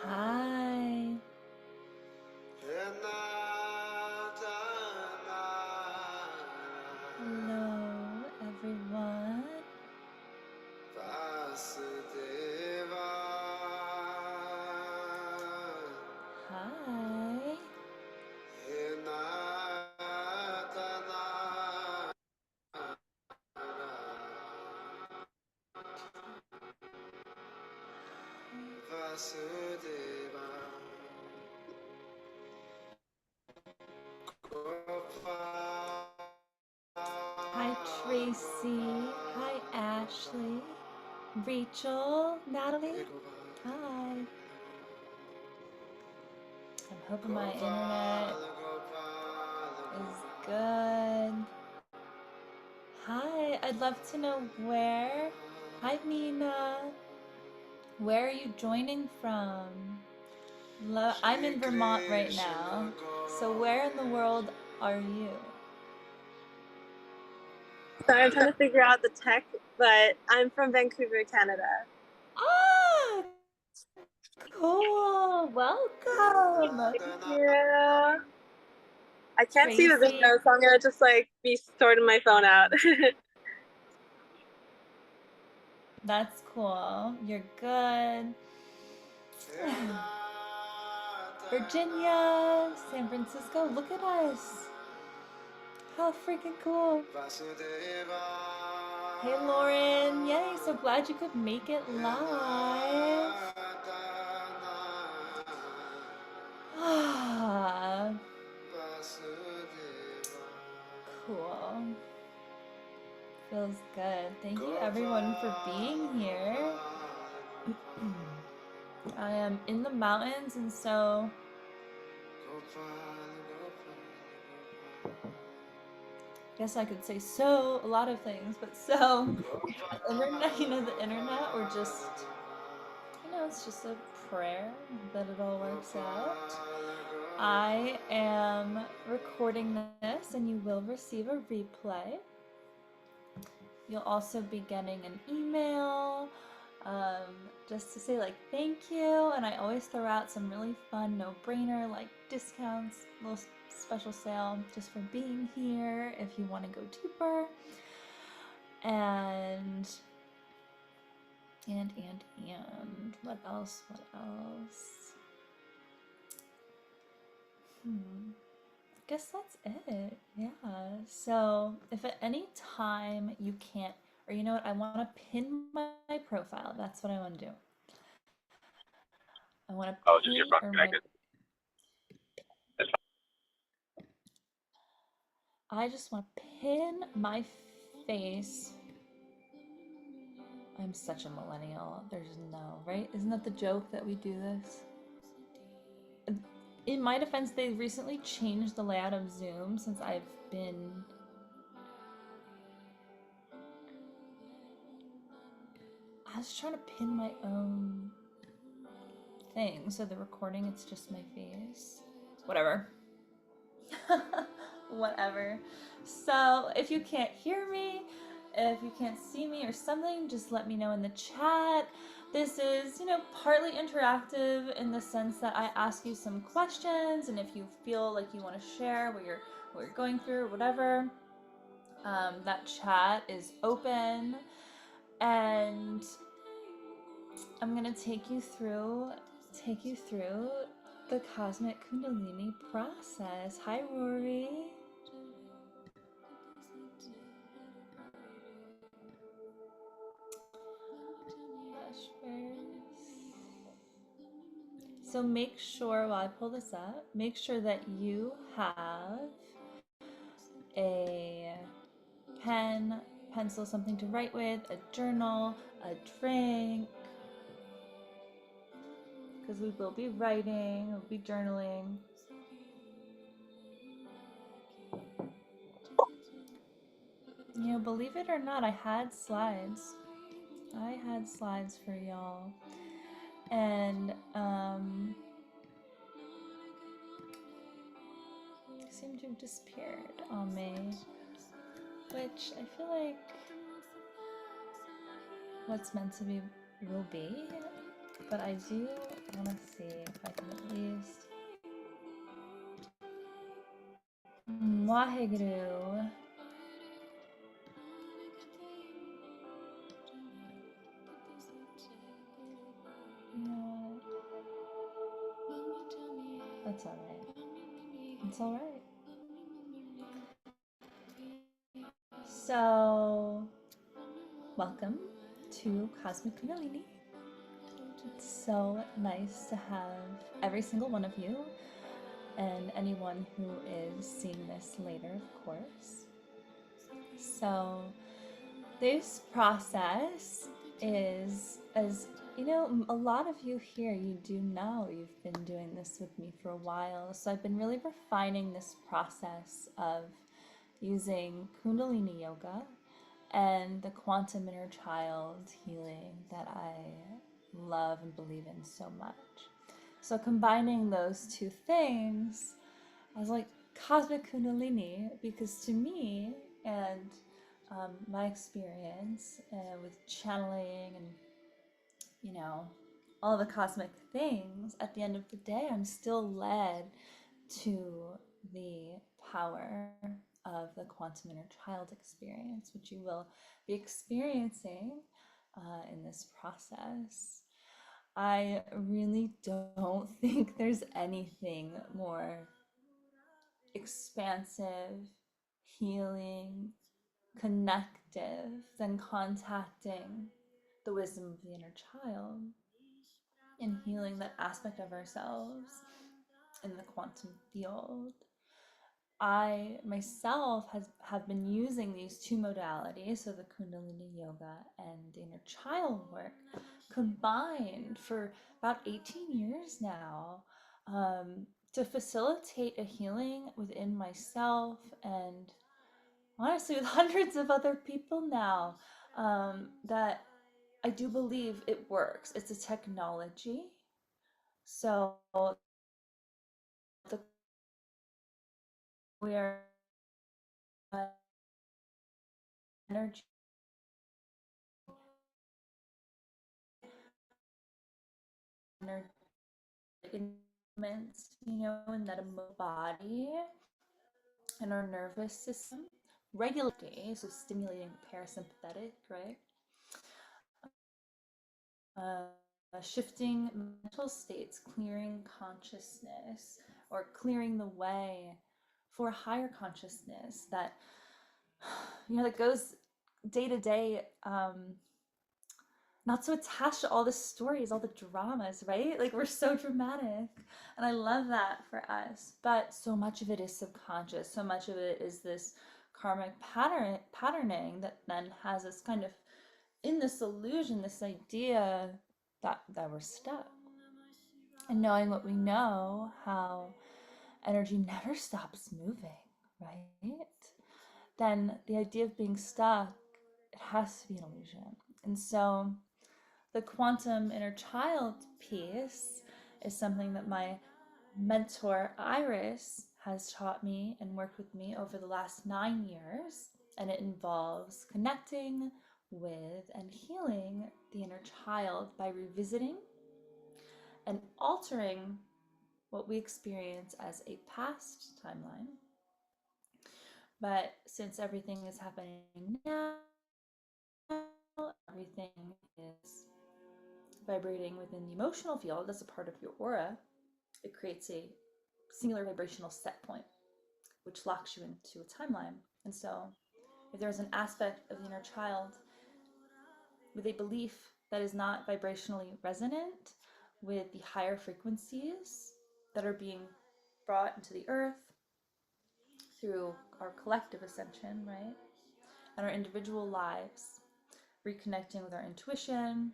Hi. Hello, everyone. Hi. Hi, Tracy. Hi, Ashley. Rachel. Natalie. Hi. I'm hoping my internet is good. Hi, I'd love to know where. Hi, Mina. Where are you joining from? I'm in Vermont right now. So where in the world are you? Sorry, I'm trying to figure out the tech, but I'm from Vancouver, Canada. Ah, cool. Welcome. Thank you. I can't see the Tracy. video, so I'm gonna just be sorting my phone out. That's cool. You're good. Virginia, San Francisco, look at us. How freaking cool. Hey Lauren, yay, so glad you could make it live. Cool. Feels good. Thank you everyone for being here. I am in the mountains, and so I guess I could say a lot of things, but internet, the internet, or just, it's just a prayer that it all works out. I am recording this, and you will receive a replay. You'll also be getting an email just to say thank you, and I always throw out some really fun no-brainer discounts, little special sale just for being here if you want to go deeper. And what else? I guess that's it. Yeah. So if at any time you can't, or you know what, I want to pin my profile. That's what I want to do. I want to Oh, just your front jacket. I just want to pin my face. I'm such a millennial. There's no, right? Isn't that the joke that we do this? In my defense, they recently changed the layout of Zoom since I've been... I was trying to pin my own thing, so the recording, it's just my face. Whatever. Whatever. So if you can't hear me, if you can't see me or something, just let me know in the chat. This is, partly interactive in the sense that I ask you some questions, and if you feel like you want to share what you're going through or whatever, that chat is open, and I'm gonna take you through the Cosmic Kundalini process. Hi, Rory. So make sure, while I pull this up, make sure that you have a pen, pencil, something to write with, a journal, a drink, because we will be writing, we'll be journaling. Believe it or not, I had slides. For y'all. And seem to have disappeared on me, which I feel like what's meant to be will be, but I do want to see if I can at least. Waheguru. No, that's alright. It's alright. So, welcome to Cosmic Kundalini. It's so nice to have every single one of you and anyone who is seeing this later, of course. So, this process is, as you know, a lot of you here, you do know you've been doing this with me for a while. So, I've been really refining this process of using Kundalini yoga and the quantum inner child healing that I love and believe in so much. So combining those two things, I was like, cosmic kundalini, because to me and my experience with channeling and, you know, all the cosmic things, at the end of the day, I'm still led to the power of the quantum inner child experience, which you will be experiencing in this process. I really don't think there's anything more expansive, healing, connective than contacting the wisdom of the inner child and healing that aspect of ourselves in the quantum field. I myself have been using these two modalities, so the Kundalini yoga and the inner child work, combined for about 18 years now, to facilitate a healing within myself and honestly with hundreds of other people now, that I do believe it works. It's a technology. So the, we are energy movements, you know, in that body and our nervous system regularly, so stimulating parasympathetic, right? Shifting mental states, clearing consciousness, or clearing the way for higher consciousness that, you know, that goes day to day, not so attached to all the stories, all the dramas, right? Like we're so dramatic. And I love that for us. But so much of it is subconscious. So much of it is this karmic patterning that then has us kind of in this illusion, this idea that we're stuck. And knowing what we know, how energy never stops moving, right? Then the idea of being stuck, it has to be an illusion. And so the quantum inner child piece is something that my mentor Iris has taught me and worked with me over the last 9 years. And it involves connecting with and healing the inner child by revisiting and altering what we experience as a past timeline. But since everything is happening now, everything is vibrating within the emotional field as a part of your aura, it creates a singular vibrational set point, which locks you into a timeline. And so, if there's an aspect of the inner child with a belief that is not vibrationally resonant with the higher frequencies that are being brought into the earth through our collective ascension, right? And our individual lives, reconnecting with our intuition,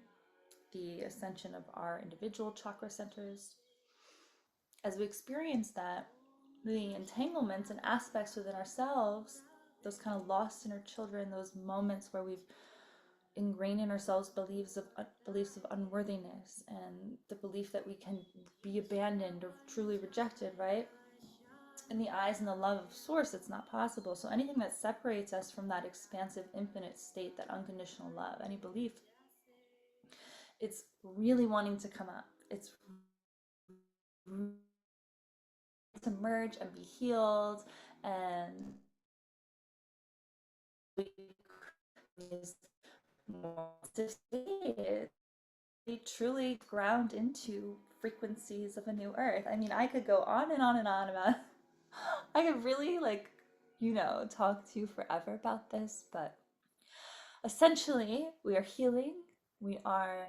the ascension of our individual chakra centers. As we experience that, the entanglements and aspects within ourselves, those kind of lost inner children, those moments where we've ingrained in ourselves beliefs of unworthiness and the belief that we can be abandoned or truly rejected, right? In the eyes and the love of source, it's not possible. So anything that separates us from that expansive infinite state, that unconditional love, any belief It's really wanting to come up. It's to merge and be healed, and is more sophisticated. They truly ground into frequencies of a new earth. I mean, I could go on and on and on about I could really like, talk to you forever about this, but essentially we are healing. We are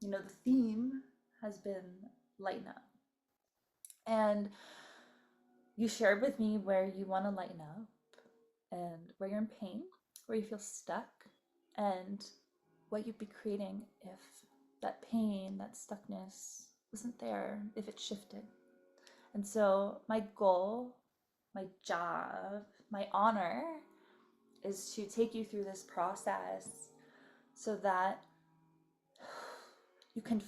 the theme has been lighten up. And you shared with me where you want to lighten up and where you're in pain, where you feel stuck, and what you'd be creating if that pain, that stuckness wasn't there, if it shifted. And so, my goal, my job, my honor is to take you through this process so that you can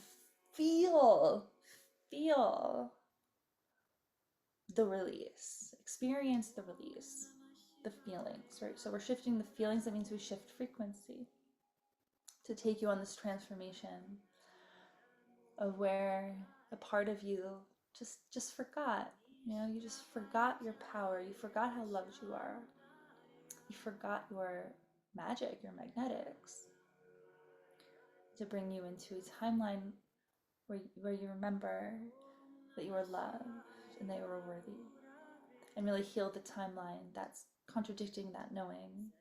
feel the release, experience the release, the feelings, right? So we're shifting the feelings, that means we shift frequency to take you on this transformation of where a part of you just forgot. You just forgot your power. You forgot how loved you are. You forgot your magic, your magnetics, to bring you into a timeline where you remember that you were loved and that you were worthy, and really heal the timeline that's contradicting that knowing.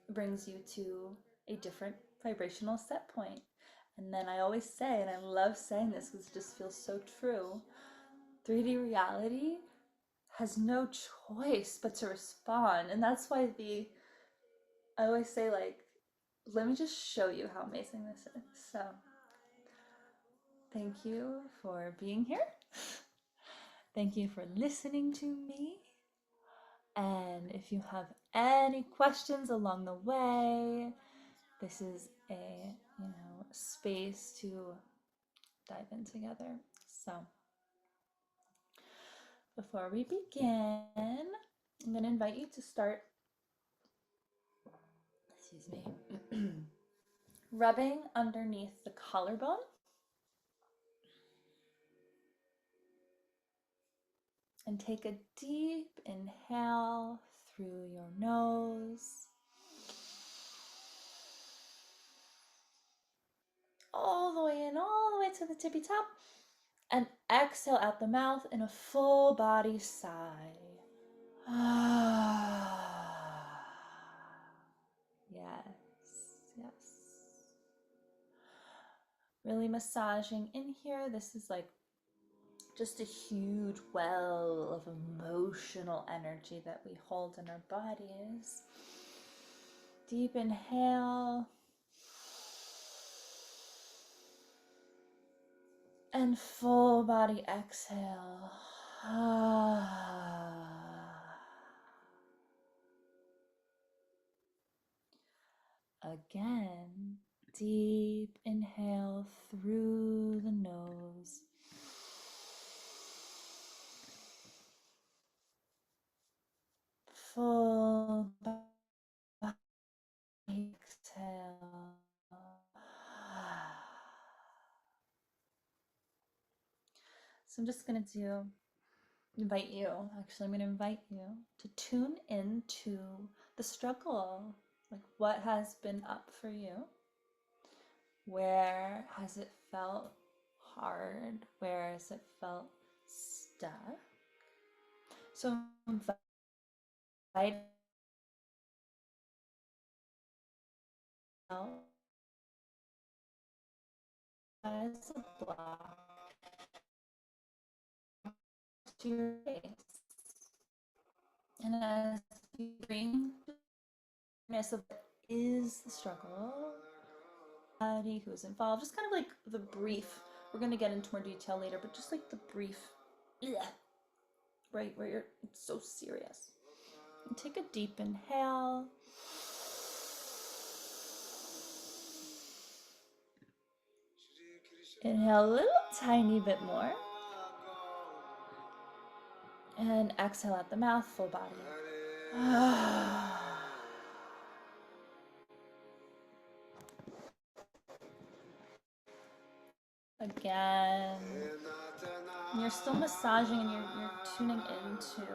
It brings you to a different vibrational set point. And then I always say, and I love saying this because it just feels so true, 3D reality has no choice but to respond. And that's why I always say, like, let me just show you how amazing this is. So thank you for being here. Thank you for listening to me. And if you have any questions along the way, this is a space to dive in together. So before we begin, I'm going to invite you to start, excuse me, rubbing underneath the collarbone. And take a deep inhale through your nose, all the way in, all the way to the tippy top, and exhale out the mouth in a full body sigh. Yes. Really massaging in here. This is like just a huge well of emotional energy that we hold in our bodies. Deep inhale. And full body exhale. Again, deep inhale through the nose. Full body exhale. So I'm just going to invite you to tune into the struggle. Like, what has been up for you? Where has it felt hard? Where has it felt stuck? So invite out as a block to your face. And as you bring awareness of what is the struggle, who's involved, just kind of like the brief, we're going to get into more detail later, but just like the brief, right, where it's so serious. And take a deep inhale. Inhale a little tiny bit more. And exhale out the mouth, full body. again. And you're still massaging and you're tuning into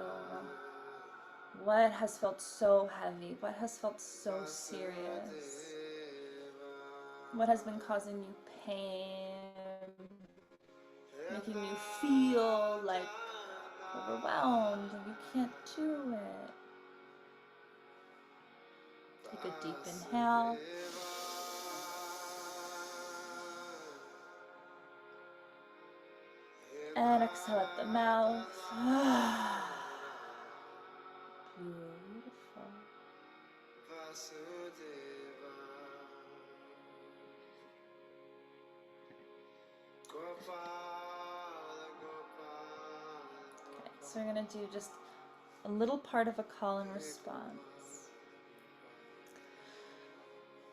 what has felt so heavy, what has felt so serious, what has been causing you pain, making you feel like overwhelmed and you can't do it. Take a deep inhale. And exhale at the mouth. Beautiful. Okay, so we're going to do just a little part of a call and response.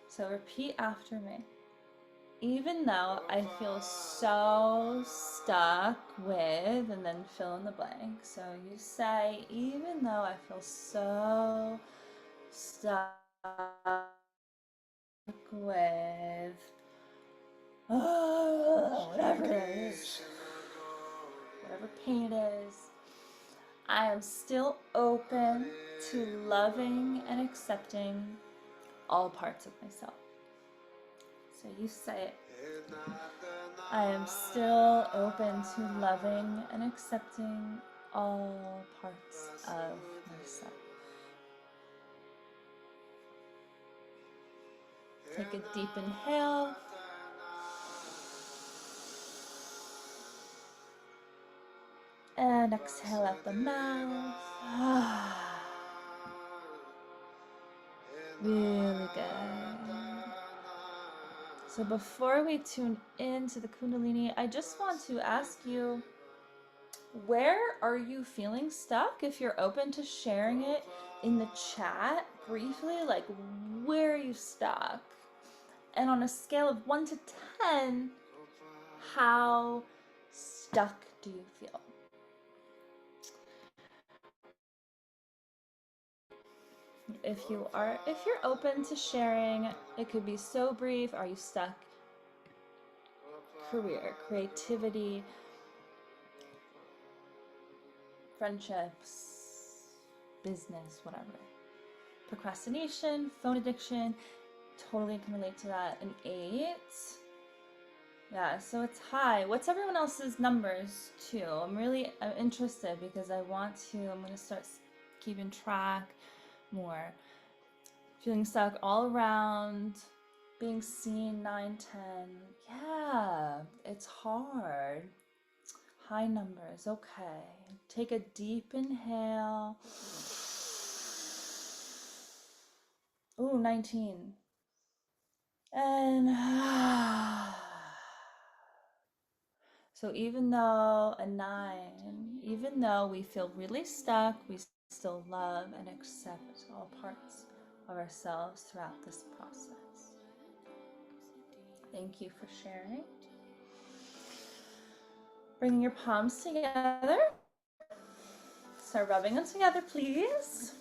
So repeat after me. Even though I feel so stuck with, and then fill in the blank. So you say, even though I feel so stuck with, whatever it is, whatever pain it is, I am still open to loving and accepting all parts of myself. So you say it. I am still open to loving and accepting all parts of myself. Take a deep inhale. And exhale at the mouth. Really good. So before we tune into the Kundalini, I just want to ask you, where are you feeling stuck? If you're open to sharing it in the chat briefly, like where are you stuck? And on a scale of 1 to 10, how stuck do you feel? If you're open to sharing, it could be so brief. Are you stuck? Career, creativity, friendships, business, whatever. Procrastination, phone addiction, totally can relate to that. An 8. Yeah, so it's high. What's everyone else's numbers too? I'm interested because I'm going to start keeping track more. Feeling stuck all around, being seen, 9, 10. Yeah, it's hard. High numbers, okay. Take a deep inhale. Ooh, 19. And so even though a 9, even though we feel really stuck, we still love and accept all parts of ourselves throughout this process. Thank you for sharing. Bringing your palms together. Start rubbing them together, please.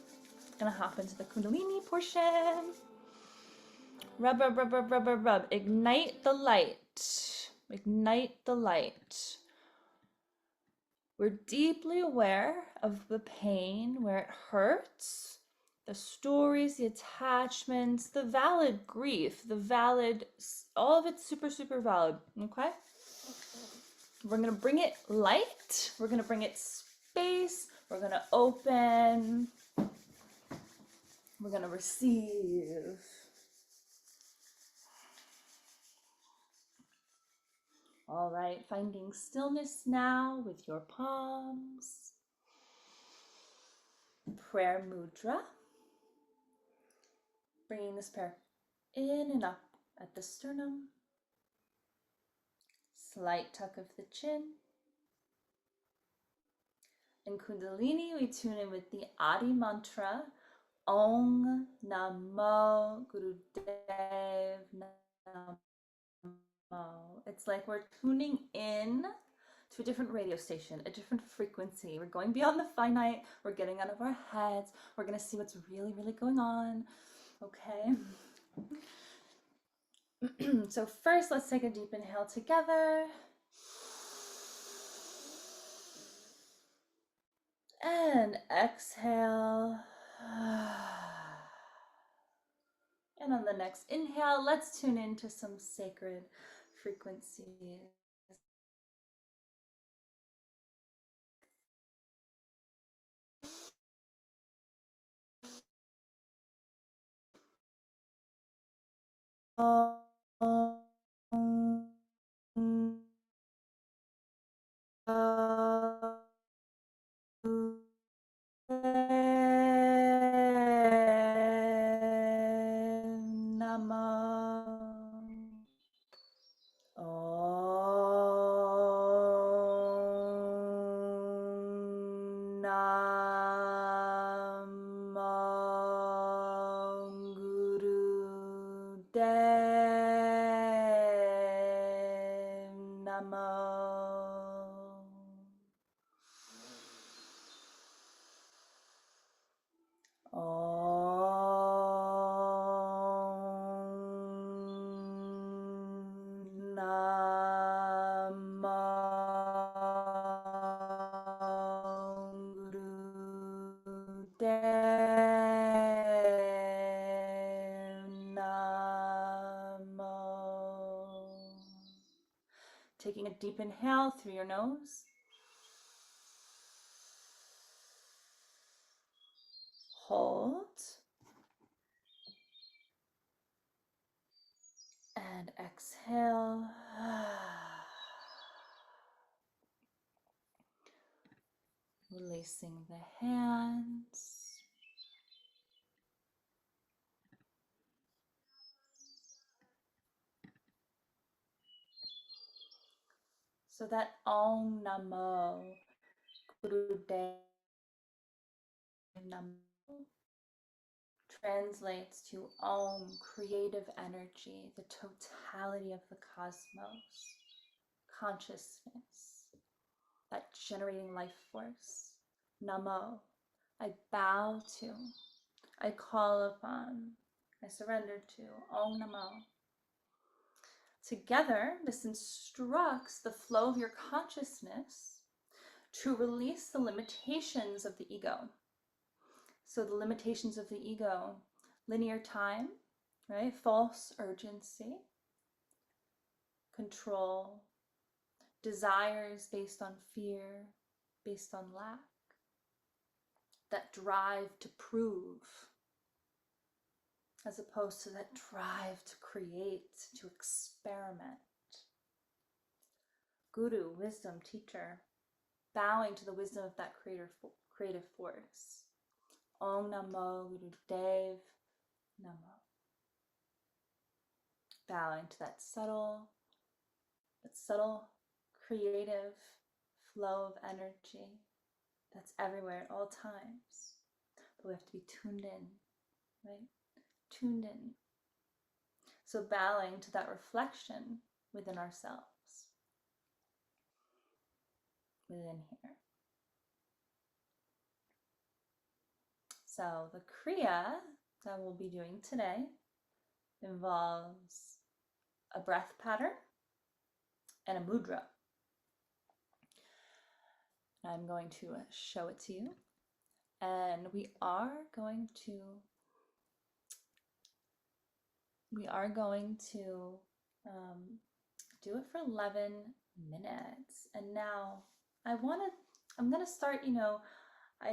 Gonna hop into the Kundalini portion. Rub, rub, rub, rub, rub, rub, rub. Ignite the light. Ignite the light. We're deeply aware of the pain where it hurts, the stories, the attachments, the valid grief, all of it's super, super valid, okay? We're gonna bring it light, we're gonna bring it space, we're gonna open, we're gonna receive. All right, finding stillness now with your palms. Prayer mudra. Bringing this prayer in and up at the sternum. Slight tuck of the chin. In Kundalini, we tune in with the Adi mantra, Om Namo Gurudev Namo. It's like we're tuning in to a different radio station, a different frequency. We're going beyond the finite. We're getting out of our heads. We're going to see what's really, really going on. Okay? So first, let's take a deep inhale together. And exhale. And on the next inhale, let's tune into some sacred frequencies. Taking a deep inhale through your nose. Hold. And exhale. Releasing the hands. So that Om Namo Gurudev Namo translates to Om, creative energy, the totality of the cosmos, consciousness, that generating life force. Namo, I bow to, I call upon, I surrender to Om Namo. Together, this instructs the flow of your consciousness to release the limitations of the ego. So the limitations of the ego, linear time, right? False urgency, control, desires based on fear, based on lack, that drive to prove, as opposed to that drive to create, to experiment. Guru, wisdom, teacher, bowing to the wisdom of that creative force. Om Namo Gurudev Namo. Bowing to that subtle creative flow of energy that's everywhere at all times. But we have to be tuned in, right? Tuned in. So bowing to that reflection within ourselves, within here. So the Kriya that we'll be doing today involves a breath pattern and a mudra. I'm going to show it to you. And we are going to do it for 11 minutes. And now I'm gonna start,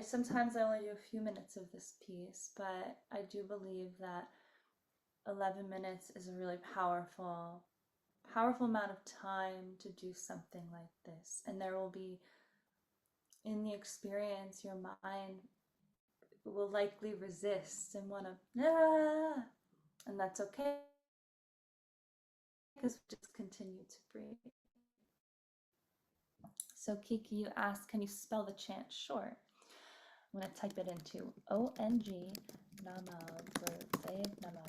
sometimes I only do a few minutes of this piece, but I do believe that 11 minutes is a really powerful amount of time to do something like this. And there will be, in the experience, your mind will likely resist and want to, and that's okay, because we just continue to breathe. So Kiki, you asked, can you spell the chant? Sure. I'm going to type it into ONG Namo Gurudev Namo.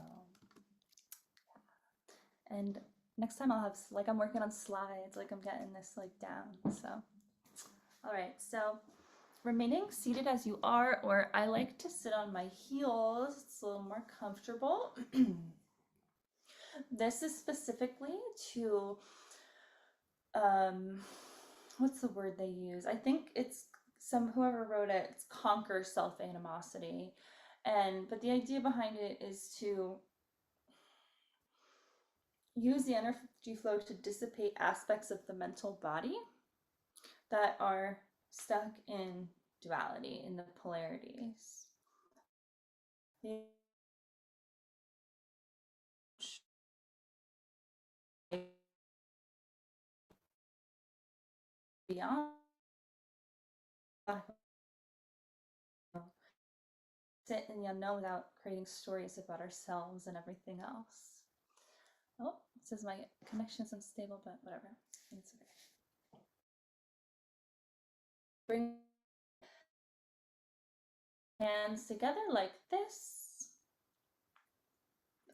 And next time I'll have, like, I'm working on slides, like I'm getting this like down. So, all right. So remaining seated as you are, or I like to sit on my heels. It's a little more comfortable. This is specifically to what's the word they use? I think it's whoever wrote it, it's conquer self animosity. But the idea behind it is to use the energy flow to dissipate aspects of the mental body that are stuck in duality, in the polarities. Beyond sit in the unknown without creating stories about ourselves and everything else. Oh, it says my connection is unstable, but whatever. It's okay. Bring hands together like this.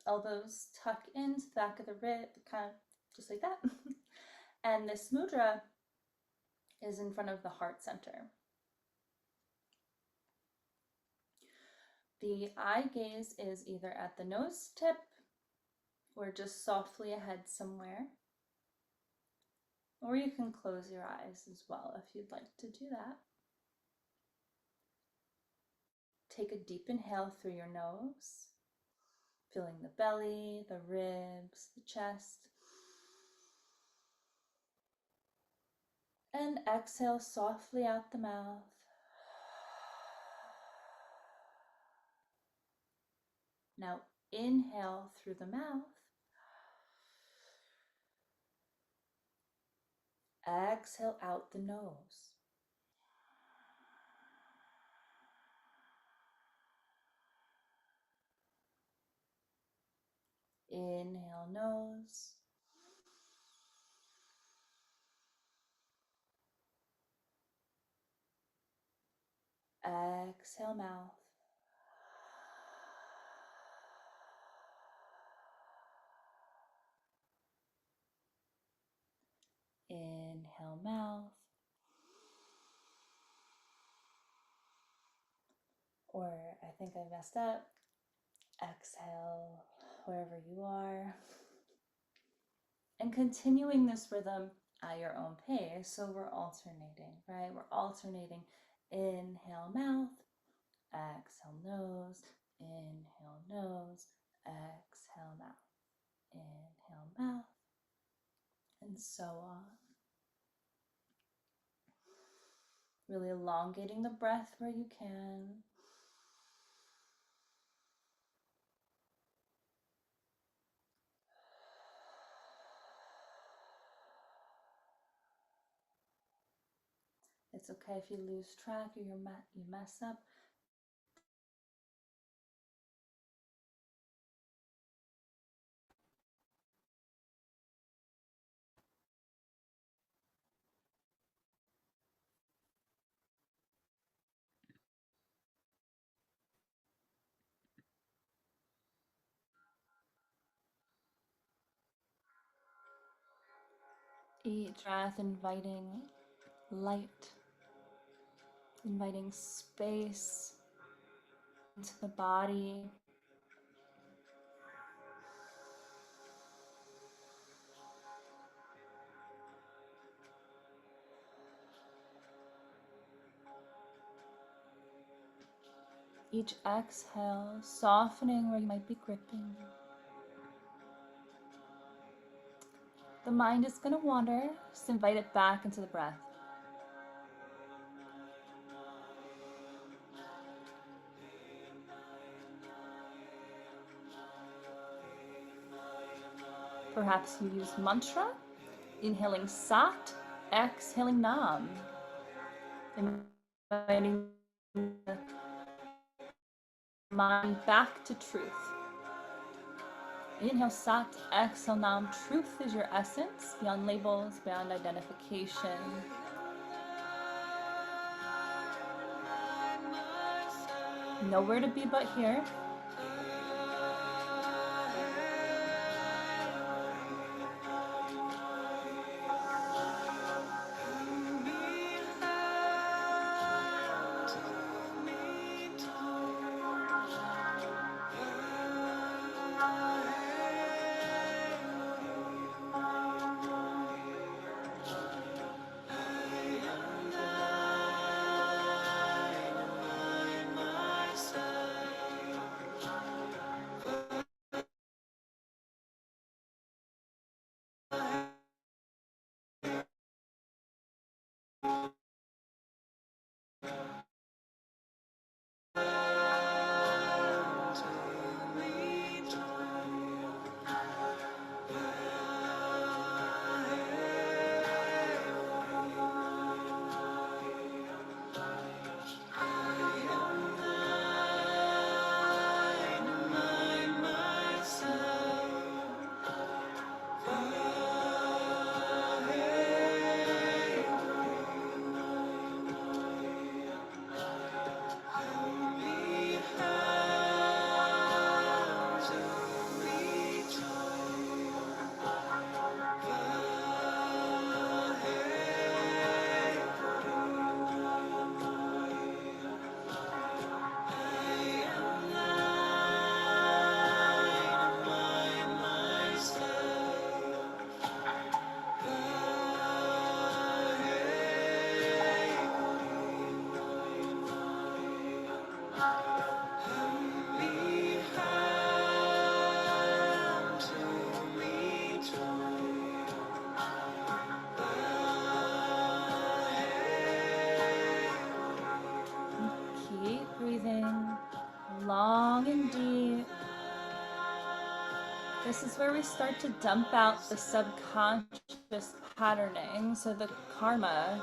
Elbows tuck into the back of the rib, kind of just like that. And this mudra is in front of the heart center. The eye gaze is either at the nose tip or just softly ahead somewhere. Or you can close your eyes as well if you'd like to do that. Take a deep inhale through your nose, filling the belly, the ribs, the chest. And exhale softly out the mouth. Now inhale through the mouth. Exhale out the nose. Inhale nose. Exhale mouth. Inhale mouth. Or I think I messed up. Exhale wherever you are. And continuing this rhythm at your own pace. So we're alternating, right? We're alternating. Inhale mouth. Exhale nose. Inhale nose. Exhale mouth. Inhale mouth. And so on. Really elongating the breath where you can. It's okay if you lose track or you mess up. Each breath inviting light, inviting space into the body. Each exhale, softening where you might be gripping. The mind is going to wander, just invite it back into the breath. Perhaps you use mantra, inhaling sat, exhaling nam. Inviting the mind back to truth. Inhale sat, exhale nam. Truth is your essence, beyond labels, beyond identification. Nowhere to be but here. Keep breathing long and deep. This is where we start to dump out the subconscious patterning, so the karma,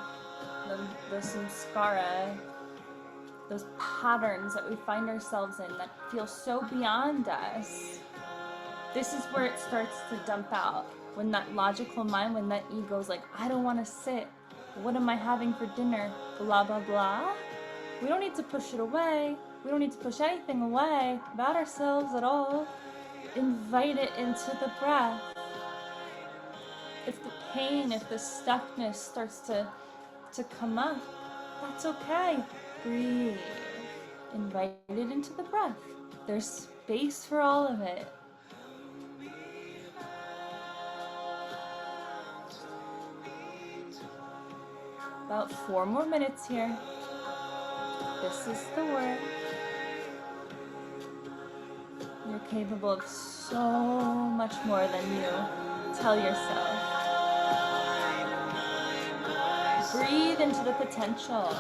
the samskara, those patterns that we find ourselves in that feel so beyond us. This is where it starts to dump out. When that logical mind, when that ego's like, I don't want to sit. What am I having for dinner? Blah, blah, blah. We don't need to push it away. We don't need to push anything away about ourselves at all. Invite it into the breath. If the pain, if the stuckness starts to come up, that's okay. Breathe. Invite it into the breath. There's space for all of it. About 4 more minutes here. This is the work. You're capable of so much more than you tell yourself. Breathe into the potential.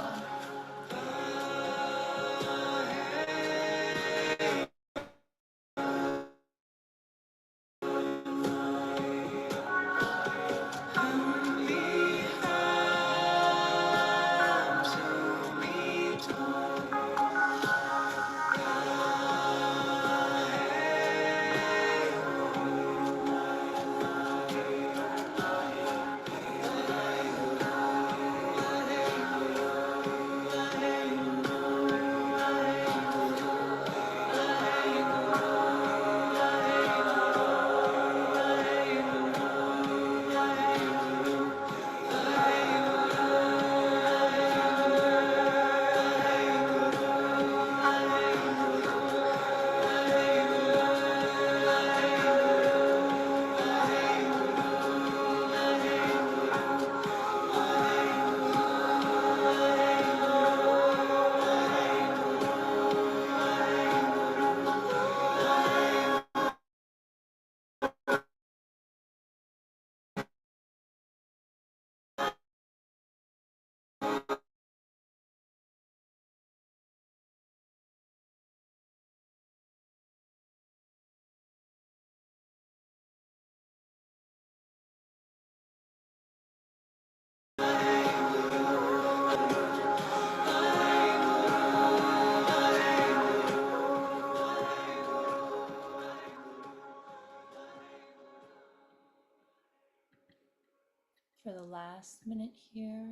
For the last minute here,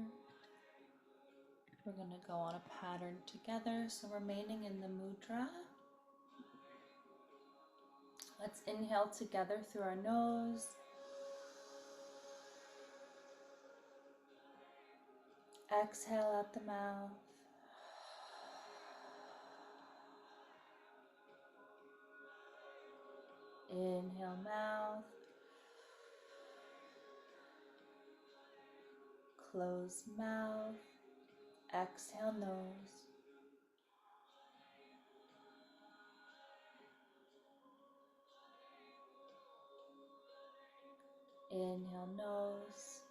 we're going to go on a pattern together. So remaining in the mudra. Let's inhale together through our nose. Exhale out the mouth. Inhale mouth. Close mouth. Exhale nose. Inhale nose.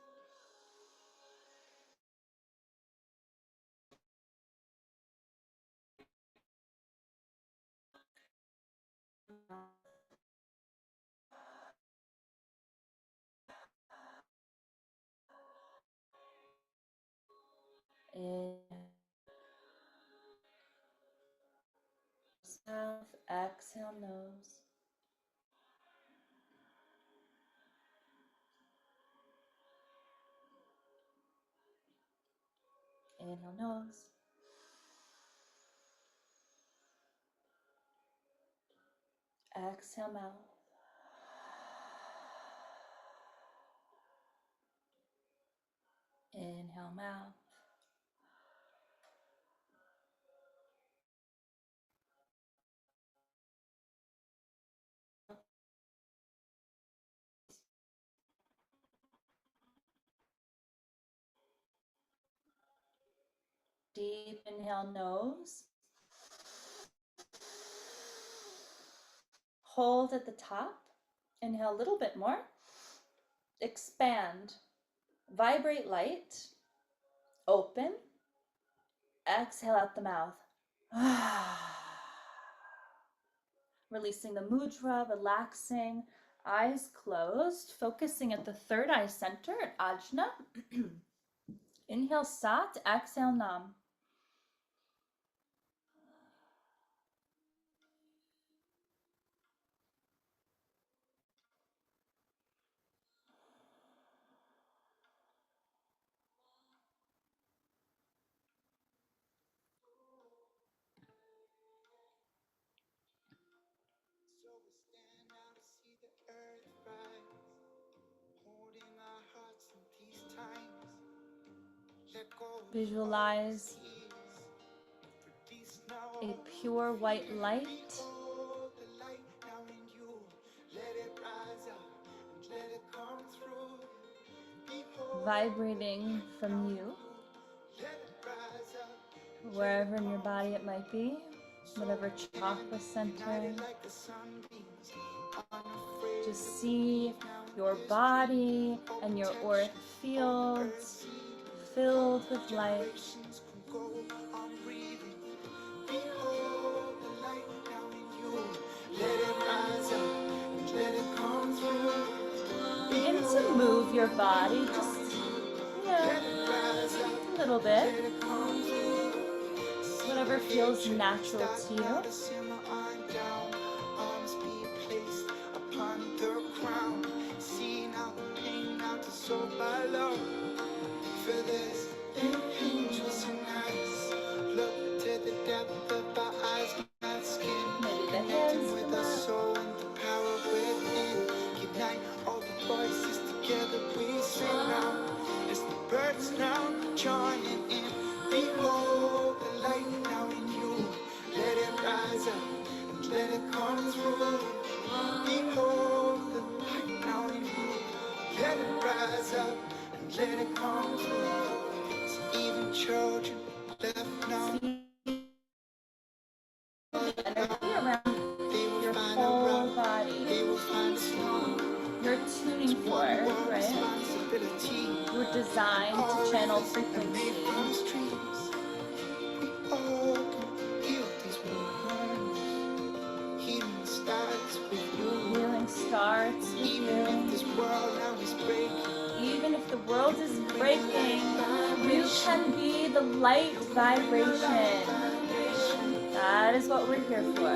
Inhale mouth. Exhale nose. Inhale nose. Exhale mouth. Inhale mouth. Deep inhale nose. Hold at the top. Inhale a little bit more. Expand. Vibrate light. Open. Exhale out the mouth. Releasing the mudra, relaxing, eyes closed, focusing at the third eye center at Ajna. Inhale Sat, exhale Nam. Visualize a pure white light vibrating from you, wherever in your body it might be, whatever chakra center. Just see your body and your auric fields filled with light. Begin to move your body just, a little bit. Whatever feels natural to you. Maybe the hands with the soul and the power within. Unite all the voices together, we sing now. As the birds now joining in. Behold the light now in you. Let it rise up and let it come through. Behold the light now in you. Let it rise up and let it come through. So even children left now. Energy around your whole body. You're tuning for, right? You're designed to channel frequency. Healing starts with you. Even if the world is breaking, you can be the light vibration. That is what we're here for.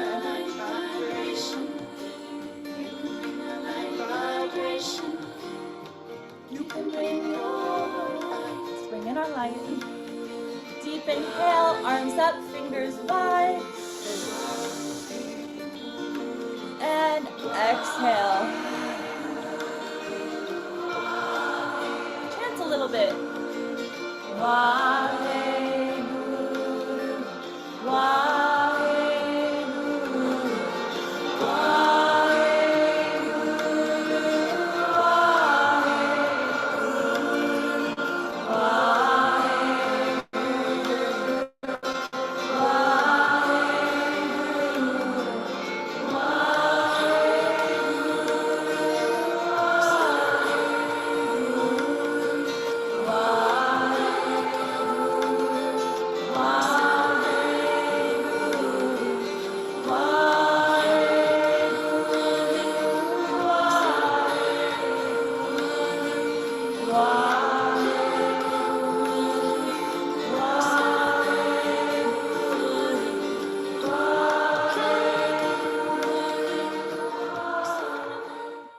You can bring your light. Let's bring in our light. Deep inhale, arms up, fingers wide. And exhale. Chant a little bit. Vaheguru, Vaheguru,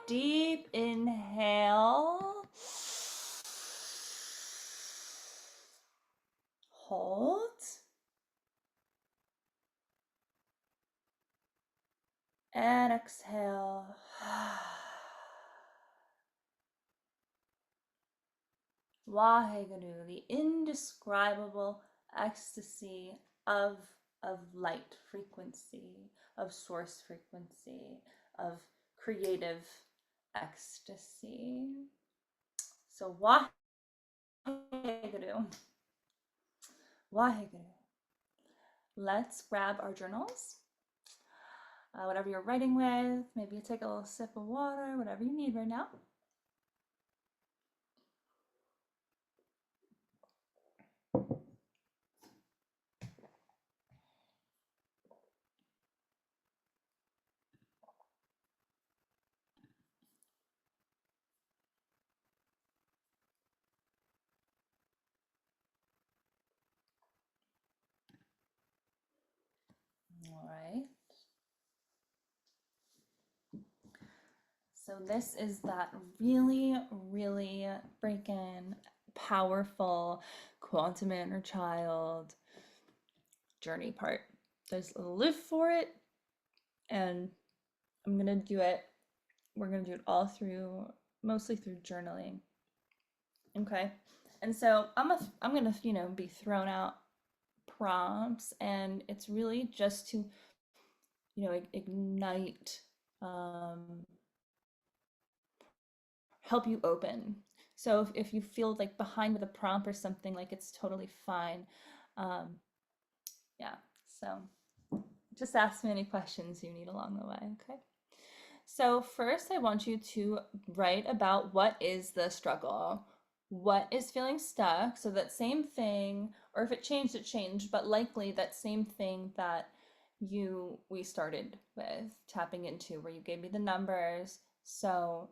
Deep inhale. Hold. And exhale. Waheguru, the indescribable ecstasy of light frequency, of source frequency, of creative ecstasy. So Waheguru. Waheguru. Let's grab our journals whatever you're writing with. Maybe take a little sip of water, whatever you need right now. All right. So this is that really, really freaking powerful quantum inner child journey part. There's a live for it, and I'm gonna do it. We're gonna do it all through, mostly through journaling. Okay, and so I'm gonna be thrown out prompts, and it's really just to ignite, help you open. So if you feel like behind with a prompt or something, like it's totally fine. Um, yeah, so just ask me any questions you need along the way, okay? So first I want you to write about what is the struggle. What is feeling stuck? So that same thing, or if it changed, it changed, but likely that same thing that we started with tapping into, where you gave me the numbers. So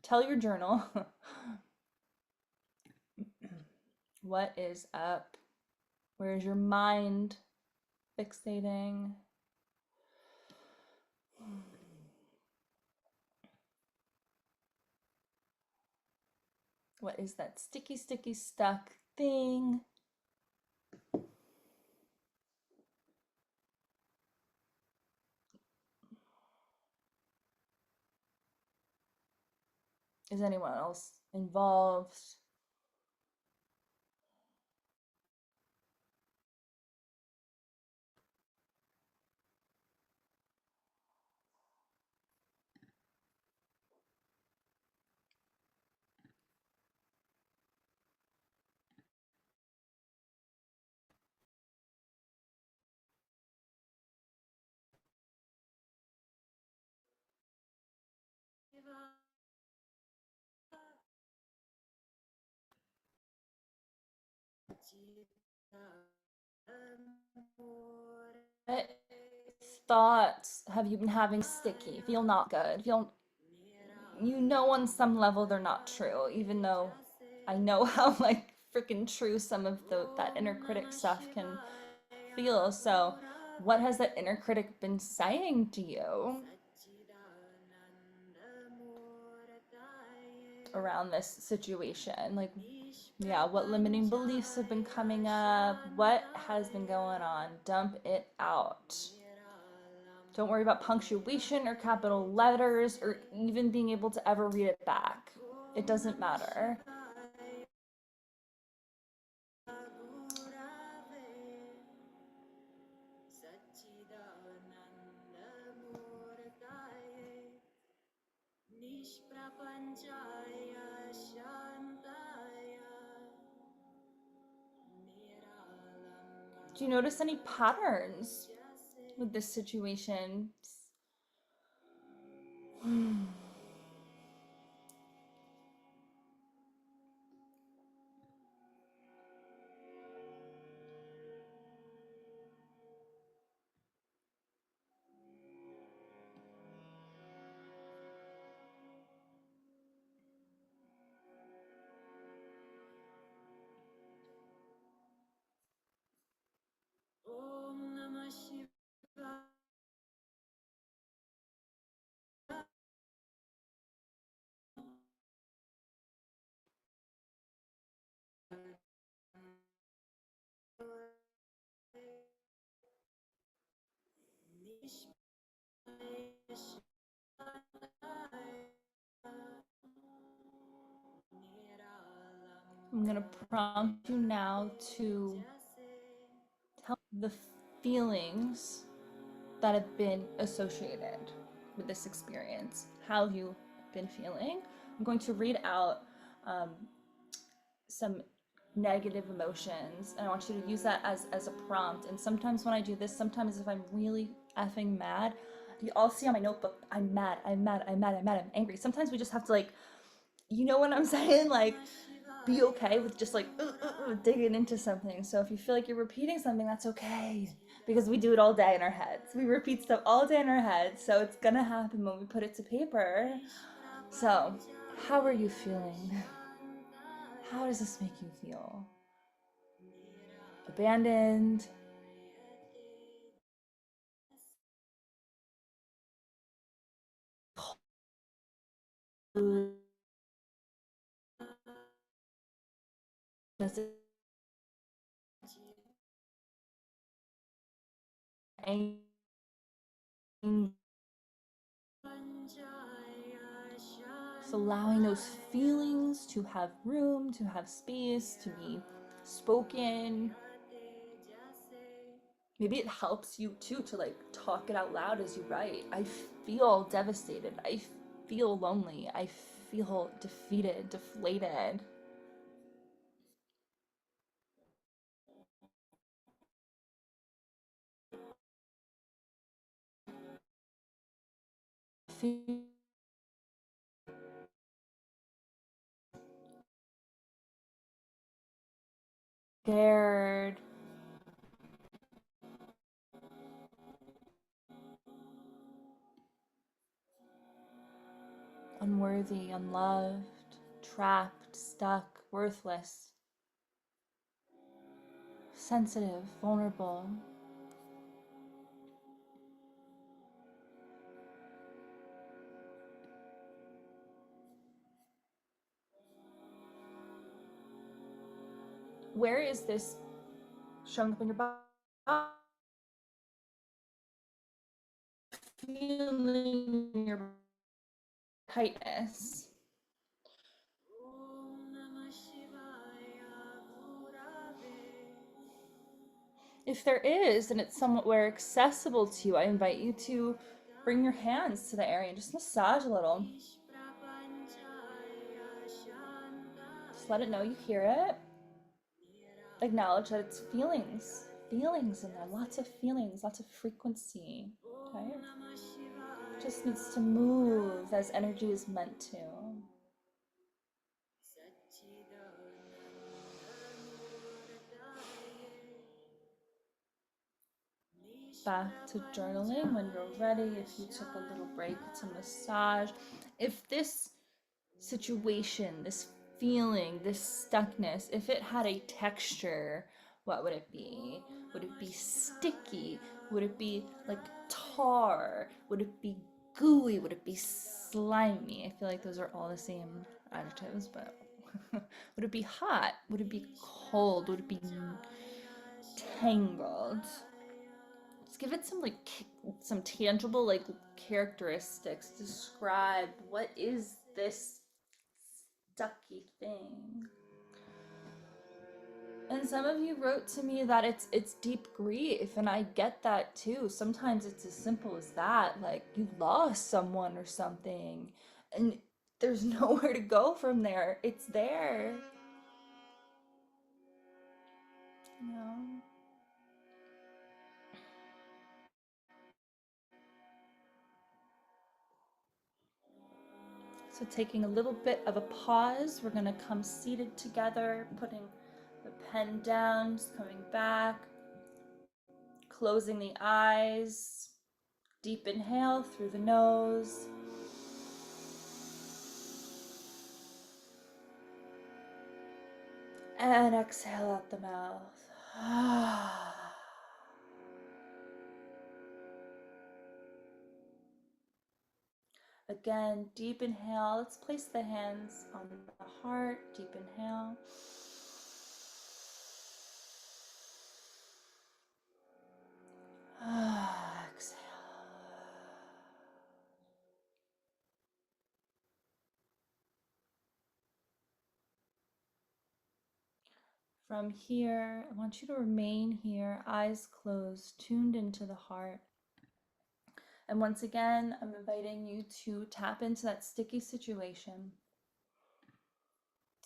tell your journal what is up. Where is your mind fixating? What is that sticky, sticky, stuck thing? Is anyone else involved? What thoughts have you been having sticky? Feel not good? Feel on some level they're not true, even though I know how like freaking true some of that inner critic stuff can feel. So what has that inner critic been saying to you around this situation? Like, yeah, what limiting beliefs have been coming up? What has been going on? Dump it out. Don't worry about punctuation or capital letters or even being able to ever read it back. It doesn't matter. Do you notice any patterns with this situation? I'm going to prompt you now to tell the feelings that have been associated with this experience. How have you been feeling? I'm going to read out some negative emotions, and I want you to use that as a prompt. And sometimes when I do this, sometimes if I'm really effing mad, you all see on my notebook, I'm mad, I'm mad, I'm mad, I'm mad, I'm angry. Sometimes we just have to, like, you know what I'm saying, like, be okay with just like digging into something. So if you feel like you're repeating something, that's okay, because we do it all day in our heads. We repeat stuff all day in our heads, so it's gonna happen when we put it to paper. So how are you feeling? How does this make you feel? Abandoned, does it angry? So allowing those feelings to have room, to have space, to be spoken. Maybe it helps you too to like talk it out loud as you write. I feel devastated. I feel lonely. I feel defeated, deflated. I feel scared, unworthy, unloved, trapped, stuck, worthless, sensitive, vulnerable. Where is this showing up in your body? Feeling your tightness. If there is, and it's somewhere accessible to you, I invite you to bring your hands to the area and just massage a little. Just let it know you hear it. Acknowledge that it's feelings. Feelings in there. Lots of feelings, lots of frequency. Okay? Just needs to move as energy is meant to. Back to journaling when you're ready. If you took a little break to massage, if this situation, this feeling, this stuckness, if it had a texture, what would it be? Would it be sticky? Would it be like tar? Would it be gooey? Would it be slimy? I feel like those are all the same adjectives, but would it be hot? Would it be cold? Would it be tangled? Just give it some like some tangible like characteristics. Describe what is this stucky thing. And some of you wrote to me that it's deep grief, and I get that too. Sometimes it's as simple as that, like you lost someone or something, and there's nowhere to go from there. It's there, you know. So taking a little bit of a pause, we're gonna come seated together, putting the pen down, just coming back, closing the eyes. Deep inhale through the nose. And exhale out the mouth. Again, deep inhale. Let's place the hands on the heart. Deep inhale. Exhale. From here, I want you to remain here, eyes closed, tuned into the heart. And once again, I'm inviting you to tap into that sticky situation.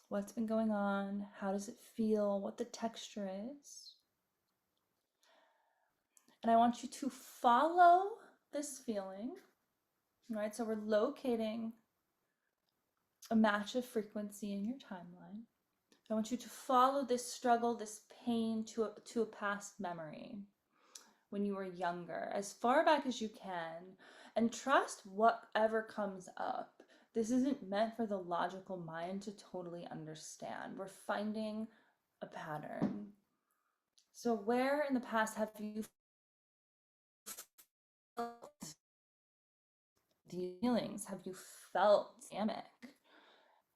What's been going on? How does it feel? What the texture is? And I want you to follow this feeling, right? So we're locating a match of frequency in your timeline. I want you to follow this struggle, this pain to a past memory when you were younger, as far back as you can, and trust whatever comes up. This isn't meant for the logical mind to totally understand. We're finding a pattern. So where in the past have you felt these feelings? Have you felt dynamic?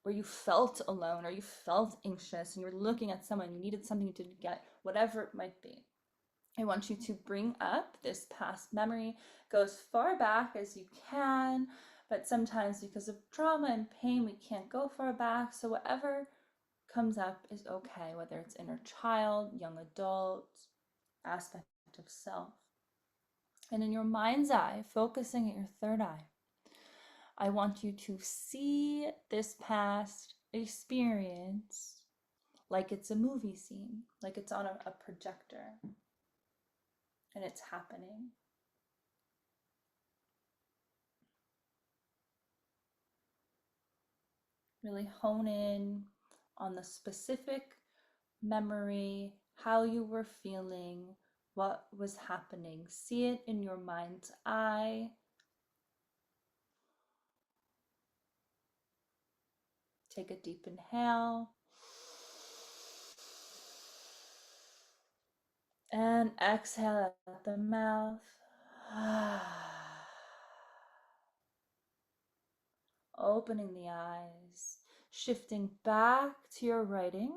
Where you felt alone or you felt anxious and you were looking at someone, you needed something to get, whatever it might be. I want you to bring up this past memory, go as far back as you can, but sometimes because of trauma and pain, we can't go far back. So whatever comes up is okay, whether it's inner child, young adult, aspect of self. And in your mind's eye, focusing at your third eye, I want you to see this past experience like it's a movie scene, like it's on a projector and it's happening. Really hone in on the specific memory, how you were feeling, what was happening. See it in your mind's eye. Take a deep inhale. And exhale at the mouth. Opening the eyes, shifting back to your writing.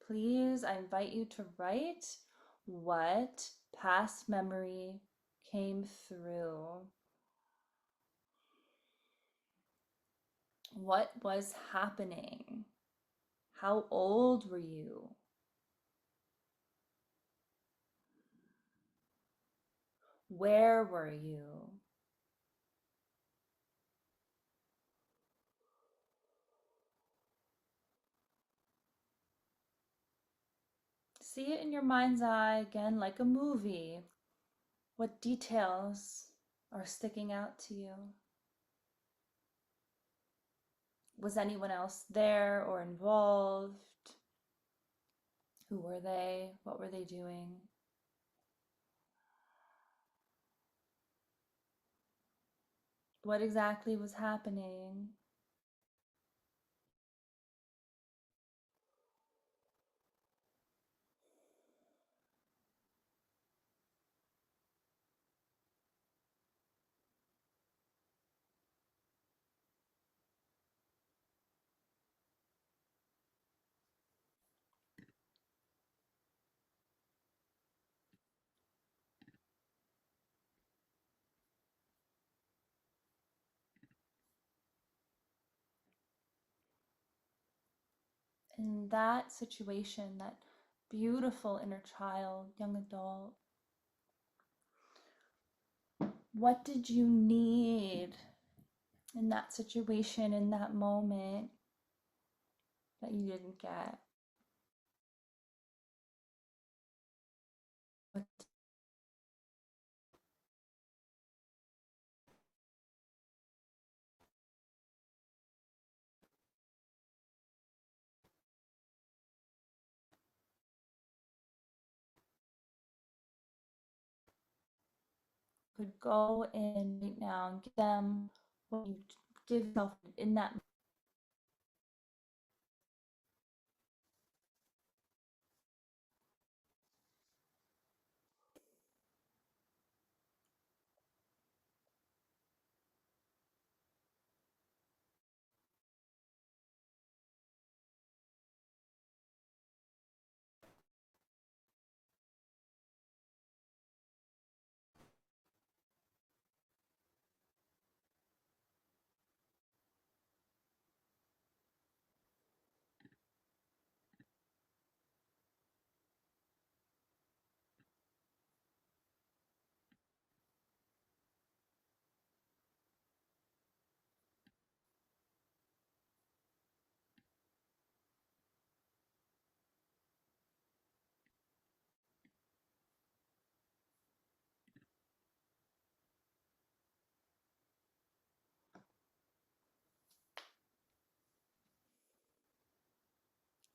Please, I invite you to write what past memory came through. What was happening? How old were you? Where were you? See it in your mind's eye again, like a movie. What details are sticking out to you? Was anyone else there or involved? Who were they? What were they doing? What exactly was happening? In that situation, that beautiful inner child, young adult, what did you need in that situation, in that moment, that you didn't get? What could go in right now and give them what you give yourself in that.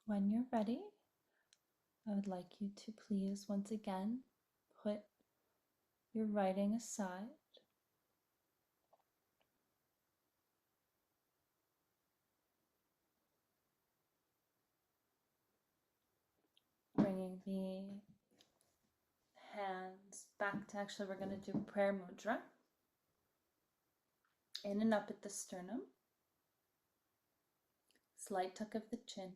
When you're ready, I would like you to please once again put your writing aside. Bringing the hands back to, actually we're going to do prayer mudra. In and up at the sternum. Slight tuck of the chin.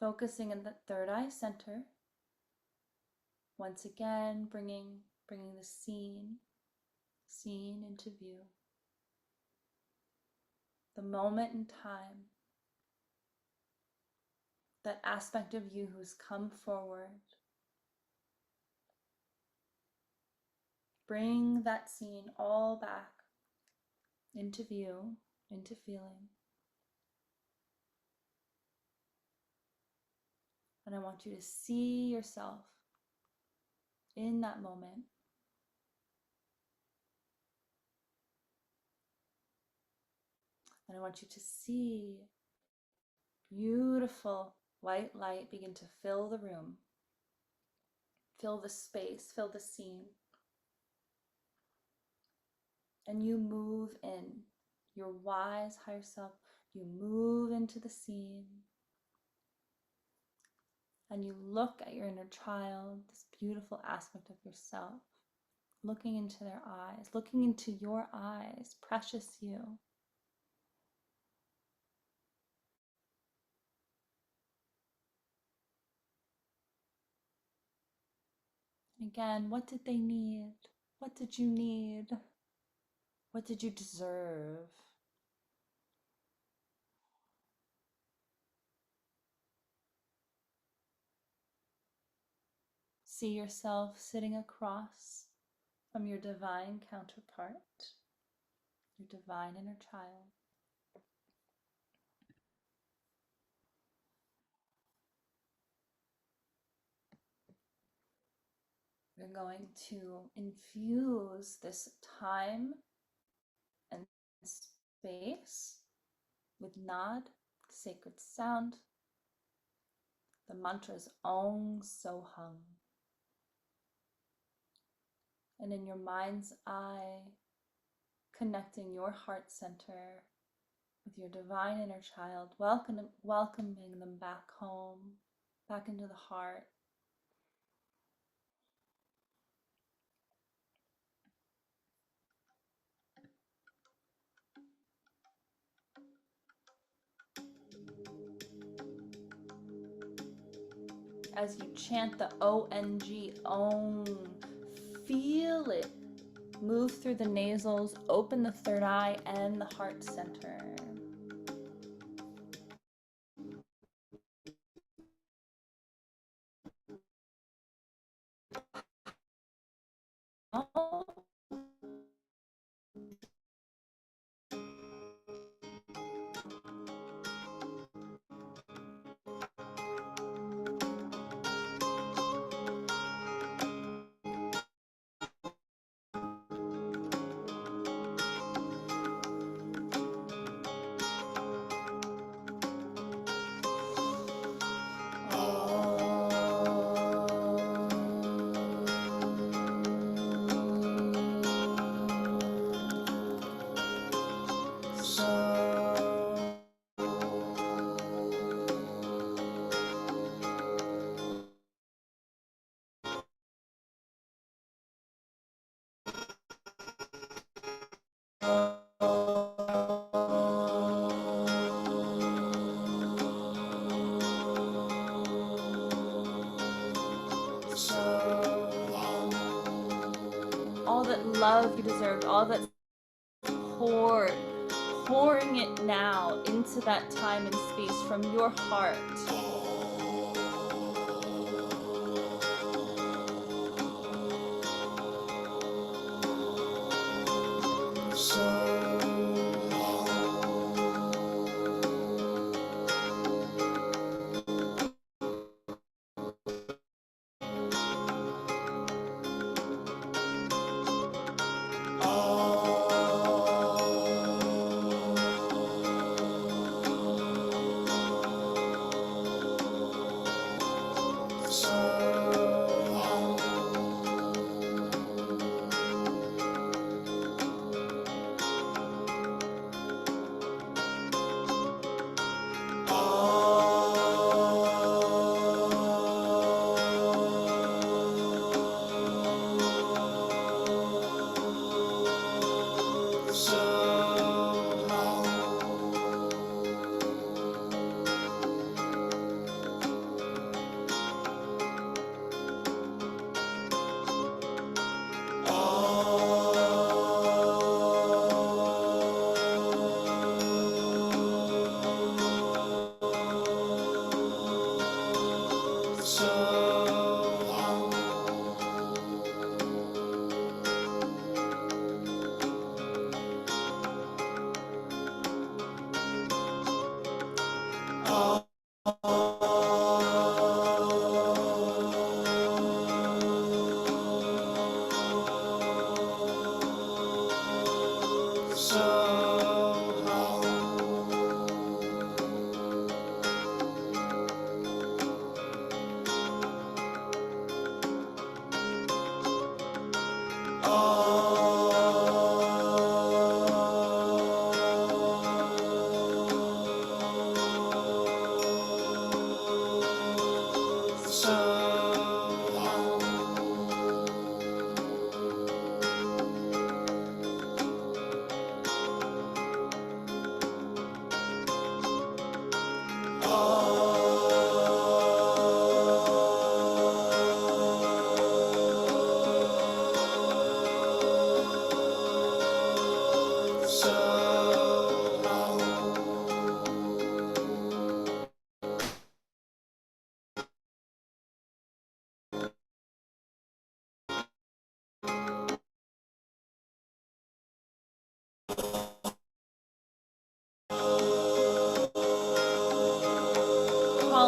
Focusing in the third eye center. Once again, bringing the scene into view. The moment in time. That aspect of you who's come forward. Bring that scene all back into view, into feeling. And I want you to see yourself in that moment. And I want you to see beautiful white light begin to fill the room, fill the space, fill the scene. And you move in, your wise higher self, you move into the scene. And you look at your inner child, this beautiful aspect of yourself, looking into their eyes, looking into your eyes, precious you. Again, what did they need? What did you need? What did you deserve? See yourself sitting across from your divine counterpart, your divine inner child. We're going to infuse this time and space with Nad, sacred sound. The mantra is Om Soham. And in your mind's eye, connecting your heart center with your divine inner child, welcoming them back home, back into the heart. As you chant the O-N-G, Om, feel it move through the nasals, open the third eye and the heart center. All that love you deserved, all that pouring it now into that time and space from your heart.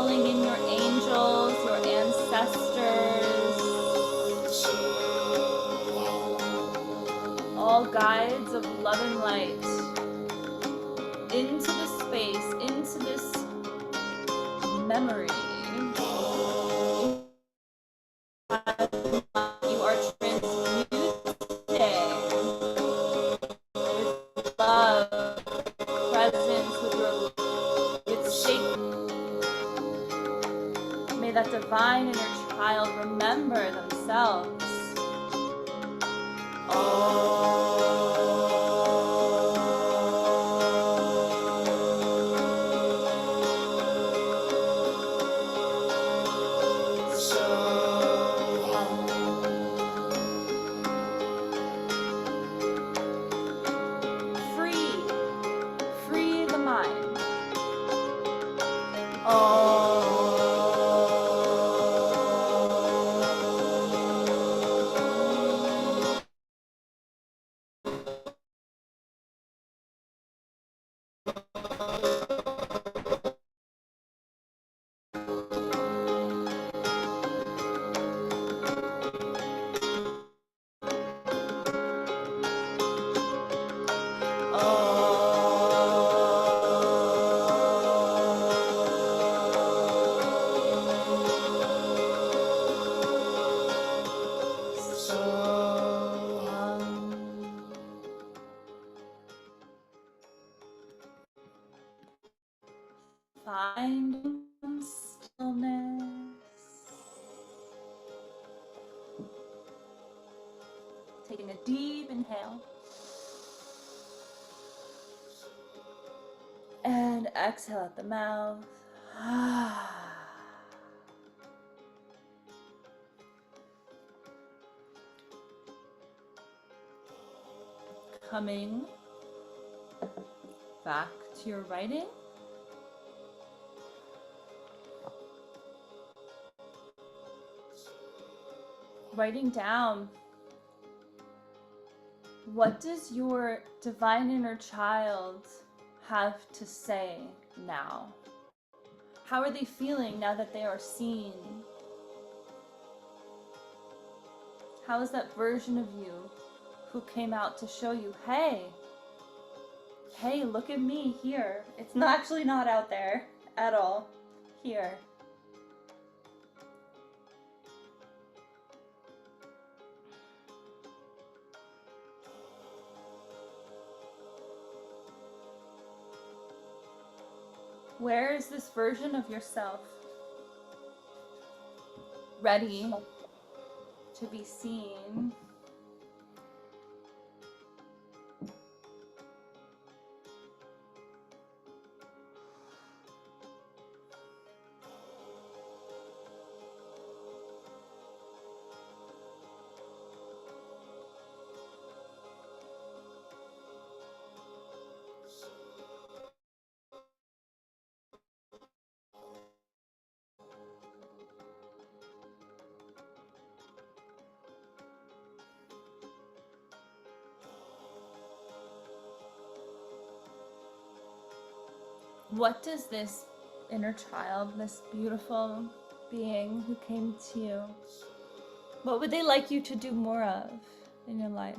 calling in your angels, your ancestors, all guides of love and light into this space, into this memory. You are transmuting with love, presence, with shape. May that divine inner child remember themselves. Free the mind. Finding stillness. Taking a deep inhale. And exhale at the mouth. Coming back to your writing. Writing down, what does your divine inner child have to say now? How are they feeling now that they are seen? How is that version of you who came out to show you, hey, look at me here. It's actually not out there at all. Here. Where is this version of yourself ready to be seen? What does this inner child, this beautiful being who came to you, what would they like you to do more of in your life?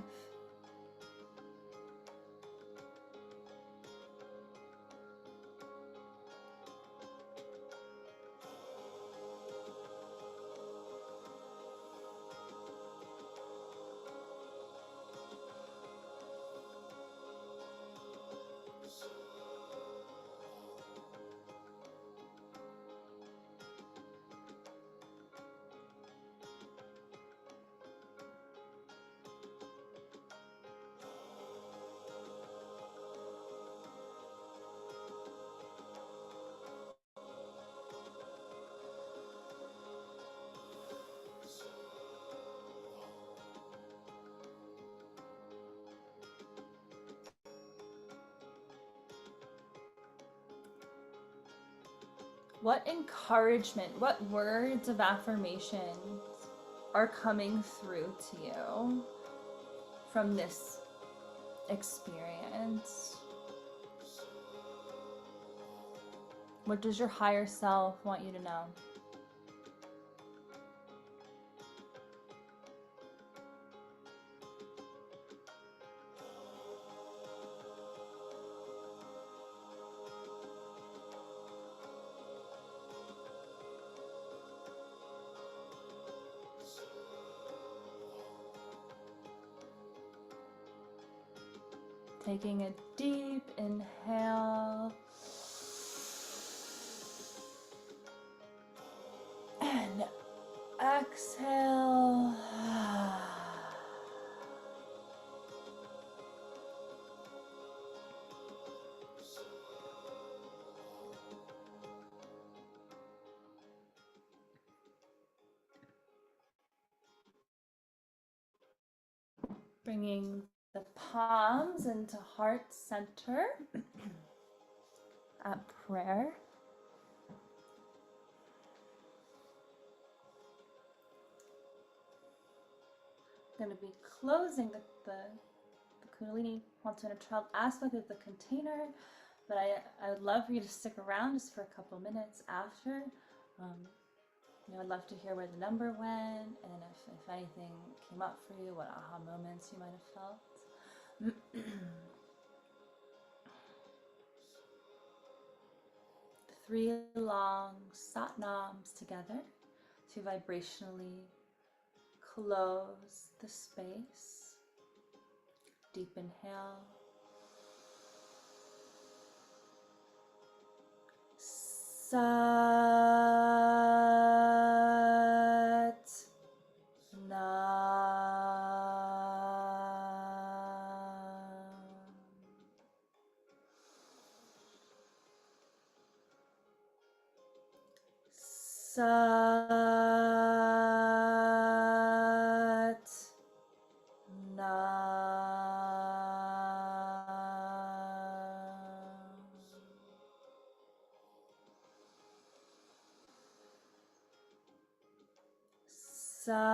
What encouragement, what words of affirmation are coming through to you from this experience? What does your higher self want you to know? Taking a deep inhale and exhale. Bringing the palms into heart center at prayer. Going to be closing the Kundalini Quantum Inner Child aspect of the container, but I would love for you to stick around just for a couple minutes after. I'd love to hear where the number went, and if anything came up for you, what aha moments you might have felt. Three long satnams together to vibrationally close the space. Deep inhale. Sat Nam. Sat Nam. Sat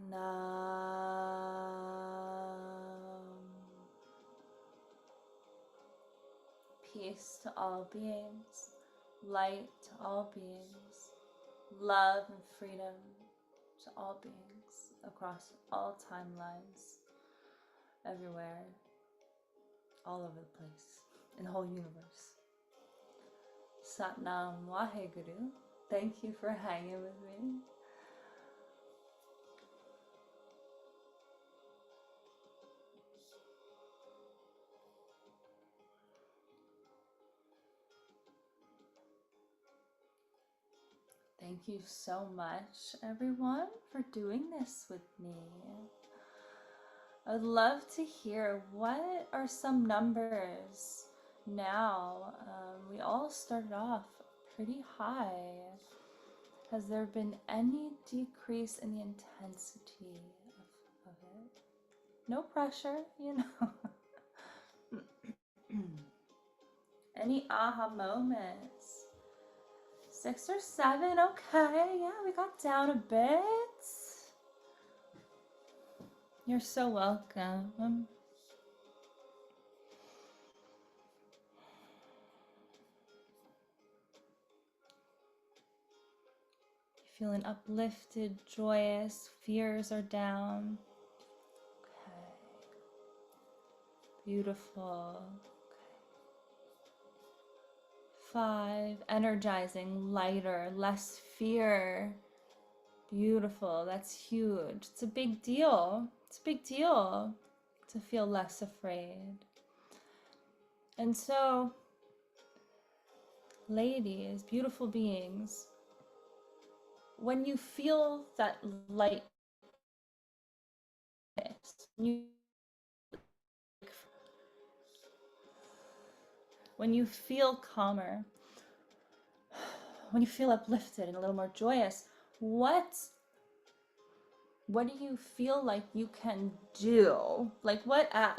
Nam. Peace to all beings, light to all beings, love and freedom to all beings across all timelines, everywhere, all over the place, in the whole universe. Satnam Waheguru. Thank you for hanging with me. Thank you so much, everyone, for doing this with me. I'd love to hear what are some numbers now. We all started off pretty high. Has there been any decrease in the intensity of it? No pressure, you know. Any aha moments? 6 or 7, okay, yeah, we got down a bit. You're so welcome. Feeling uplifted, joyous, fears are down. Okay. Beautiful. Okay. 5, energizing, lighter, less fear. Beautiful, that's huge. It's a big deal. It's a big deal to feel less afraid. And so, ladies, beautiful beings, when you feel that lightness, when you feel calmer, when you feel uplifted and a little more joyous, what do you feel like you can do? Like I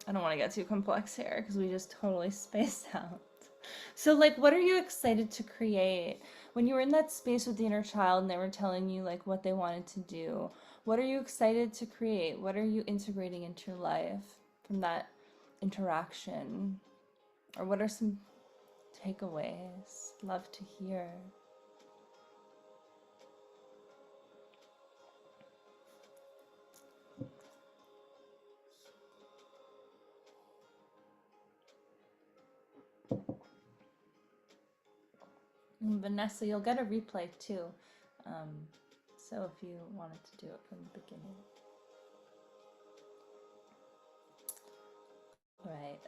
don't want to get too complex here because we just totally spaced out. So like, what are you excited to create? When you were in that space with the inner child and they were telling you like what they wanted to do, what are you excited to create? What are you integrating into your life from that interaction? Or what are some takeaways? Love to hear. And Vanessa, you'll get a replay too. So if you wanted to do it from the beginning. All right.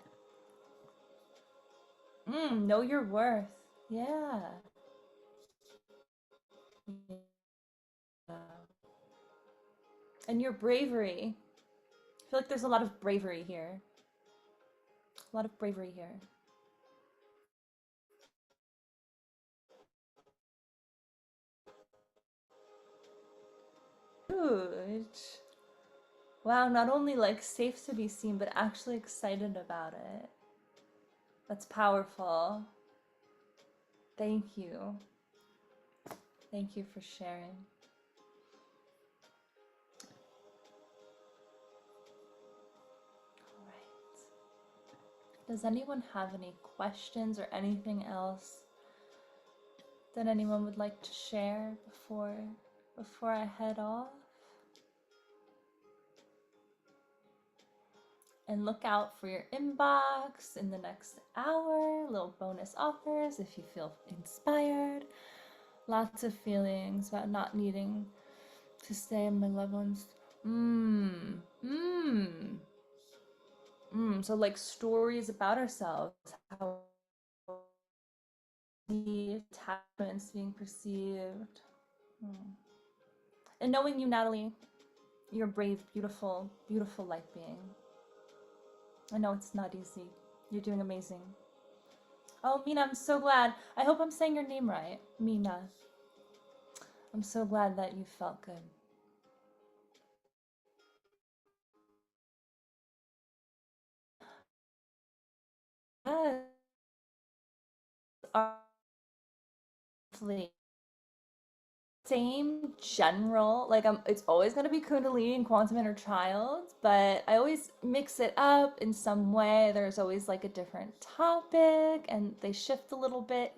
Know your worth. Yeah. And your bravery. I feel like there's a lot of bravery here. A lot of bravery here. Good. Wow, not only like safe to be seen, but actually excited about it. That's powerful. Thank you. Thank you for sharing. All right. Does anyone have any questions or anything else that anyone would like to share before I head off? And look out for your inbox in the next hour, little bonus offers if you feel inspired. Lots of feelings about not needing to stay in my loved ones. So like stories about ourselves, how the attachments being perceived. And knowing you, Natalie, you're a brave, beautiful, beautiful light being. I know it's not easy. You're doing amazing. Oh, Mina, I'm so glad. I hope I'm saying your name right. Mina. I'm so glad that you felt good. Yes. Same general, like it's always going to be Kundalini and quantum inner child, but I always mix it up in some way. There's always like a different topic and they shift a little bit,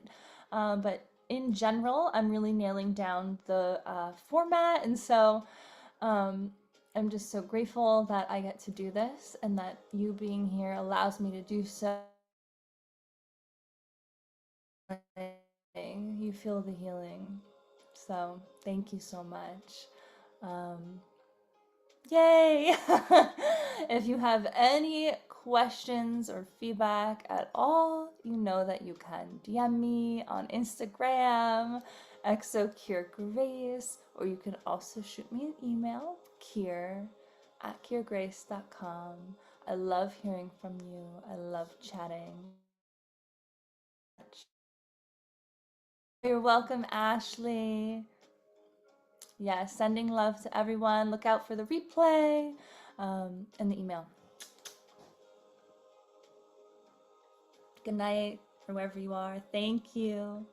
but in general I'm really nailing down the format, and so I'm just so grateful that I get to do this and that you being here allows me to do so. You feel the healing. So thank you so much. Yay! If you have any questions or feedback at all, you know that you can DM me on Instagram, exocuregrace, or you can also shoot me an email, kier@kiergrace.com. I love hearing from you. I love chatting. You're welcome, Ashley. Yeah, sending love to everyone. Look out for the replay and the email. Good night from wherever you are. Thank you.